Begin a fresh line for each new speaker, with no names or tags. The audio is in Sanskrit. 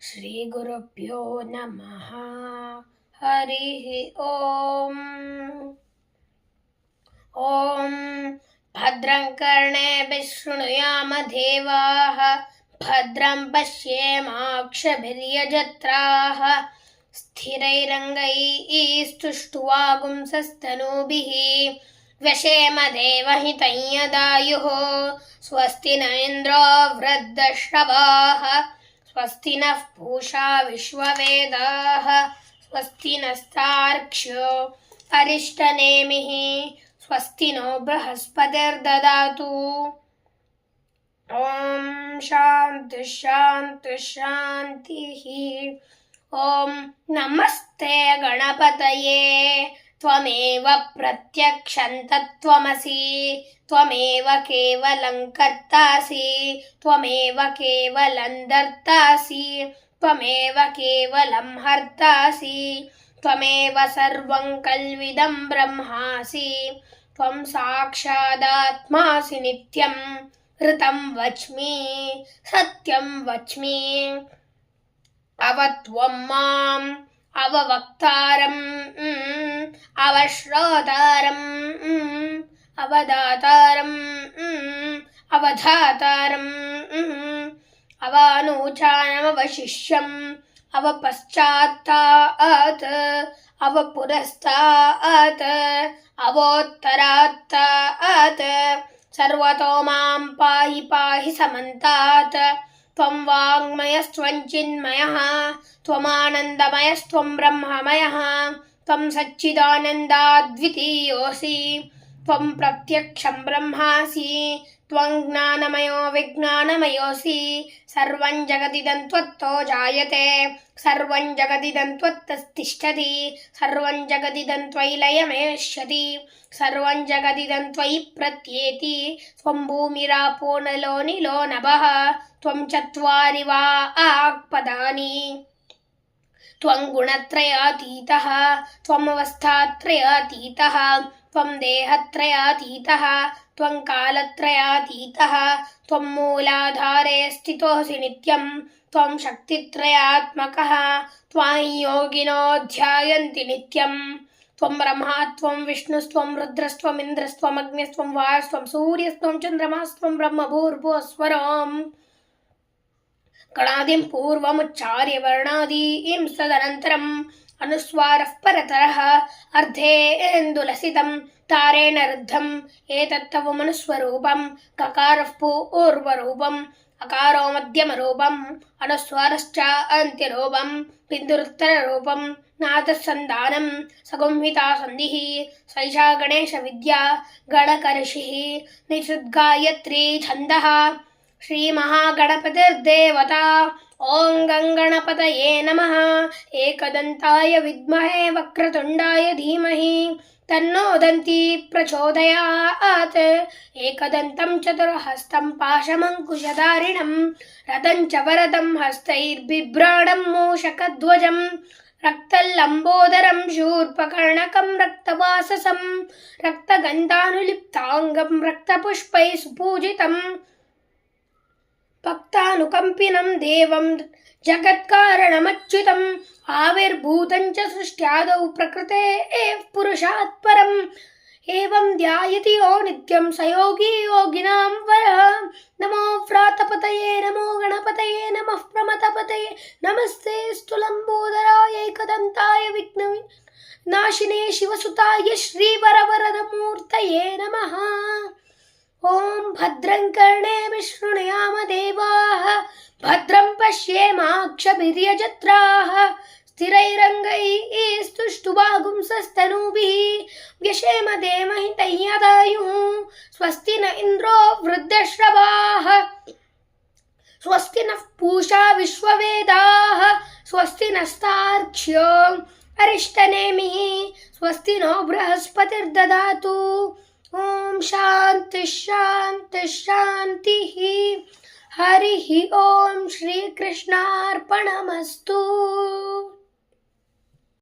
श्रीगुरुभ्यो नमः। हरिः ॐ। ॐ भद्रं कर्णेभिः शृणुयाम देवाः, भद्रं पश्येमाक्षभिर्यजत्राः, स्थिरैरङ्गैस्तुष्ट्वागुंसस्तनूभिः व्यशेम देवहितं यदायुः। स्वस्ति न इन्द्रो वृद्धश्रवाः, स्वस्ति नः पूषा विश्ववेदाः, स्वस्ति नस्तार्क्ष्यो अरिष्टनेमिः, स्वस्ति नो बृहस्पतिर्ददातु। ॐ शान्ति शान्ति शान्तिः। ॐ नमस्ते गणपतये, त्वमेव प्रत्यक्षं तत्त्वमसि, त्वमेव केवलं कर्तासि, त्वमेव केवलं दर्तासि, त्वमेव केवलं हर्तासि, त्वमेव सर्वं कल्विदं ब्रह्मासि, त्वं साक्षादात्मासि नित्यं ऋतं वच्मि सत्यं वच्मि। अवत्वं माम् अववक्तारम् अवश्रोतारम् अवदातारम् अवधातारम् अवानूचानमवशिष्यम् अवपश्चात्तात् अवपुरस्तात् अवोत्तरात्तात् सर्वतो मां पाहि पाहि समन्तात्। त्वं वाङ्मयस्त्वं चिन्मयः, त्वमानन्दमयस्त्वं ब्रह्ममयः, त्वं सच्चिदानन्दाद्वितीयोऽसि, त्वं प्रत्यक्षं ब्रह्मासि, त्वं ज्ञानमयो विज्ञानमयोऽसि। सर्वं जगदिदं त्वत्तो जायते, सर्वं जगदिदं त्वत्तिष्ठति, सर्वं जगदिदं त्वयि लयमेष्यति, सर्वं जगदिदं त्वयि प्रत्येति। त्वं भूमिरापो नलो निलो नभः, त्वं चत्वारि वाक्पदानि, त्वं गुणत्रयातीतः, त्वमवस्थात्रयातीतः, त्वं देहत्रयातीतः, त्वं कालत्रयातीतः, त्वं मूलाधारे स्थितोऽसि नित्यं, त्वं शक्तित्रयात्मकः, त्वां योगिनो ध्यायन्ति नित्यं। त्वं ब्रह्मा त्वं विष्णुस्त्वं रुद्रस्त्वम् इन्द्रस्त्वमग्निस्त्वं वायुस्त्वं सूर्यस्त्वं चन्द्रमास्त्वं ब्रह्म भूर्भुवस्वरम्। गणादिं पूर्वमुच्चार्य वर्णादीं तदनन्तरम् अनुस्वारः परतरः अर्धेन्दुलसितं तारेण रुद्धम् एतत्तव मनुस्वरूपं। ककारः पूर्वरूपम्, अकारो मध्यमरूपम्, अनुस्वारश्च अन्त्यरूपम्, बिन्दुरुत्तररूपम्, नादः सन्धानं सगुंहिता सन्धिः। सैषा गणेशविद्या गणकर्षिः निषुद्गायत्री छन्दः। श्रीमहागणपतिर्देवता। ॐ गङ्गणपतये नमः। एकदन्ताय विद्महे वक्रतुण्डाय धीमहि तन्नो दन्ती प्रचोदयात्। एकदन्तं चतुर्हस्तं पाशमङ्कुशधारिणं रथं च वरदं हस्तैर्बिभ्राणं मूषकध्वजं रक्तलम्बोदरं शूर्पकर्णकं रक्तवाससं रक्तगन्धानुलिप्ताङ्गं रक्तपुष्पैः सुपूजितम् भक्तानुकम्पिनं देवं जगत्कारणमच्युतम् आविर्भूतं च सृष्ट्यादौ प्रकृतेः पुरुषात् परम्। एवं ध्यायति यो नित्यं स योगी योगिनां वरः। नमो व्रातपतये नमो गणपतये नमः प्रमथपतये नमस्ते स्तुलम्बोदराय एकदन्ताय विघ्नविनाशिने शिवसुताय श्रीवरवरदमूर्तये नमः। ॐ भद्रं कर्णेभिः शृणुयाम देवाः, भद्रं पश्येमाक्षभिर्यजत्राः, स्थिरैरङ्गैस्तुष्ट्वागुंसस्तनूभिः व्यशेम देवहितं यदायुः। स्वस्ति न इन्द्रो वृद्धश्रवाः, स्वस्ति नः पूषा विश्ववेदाः, स्वस्ति नस्तार्क्ष्यो अरिष्टनेमिः, स्वस्ति नो बृहस्पतिर्ददातु। ॐ शान्ति शान्ति शान्तिः। हरिः ॐ। श्रीकृष्णार्पणमस्तु।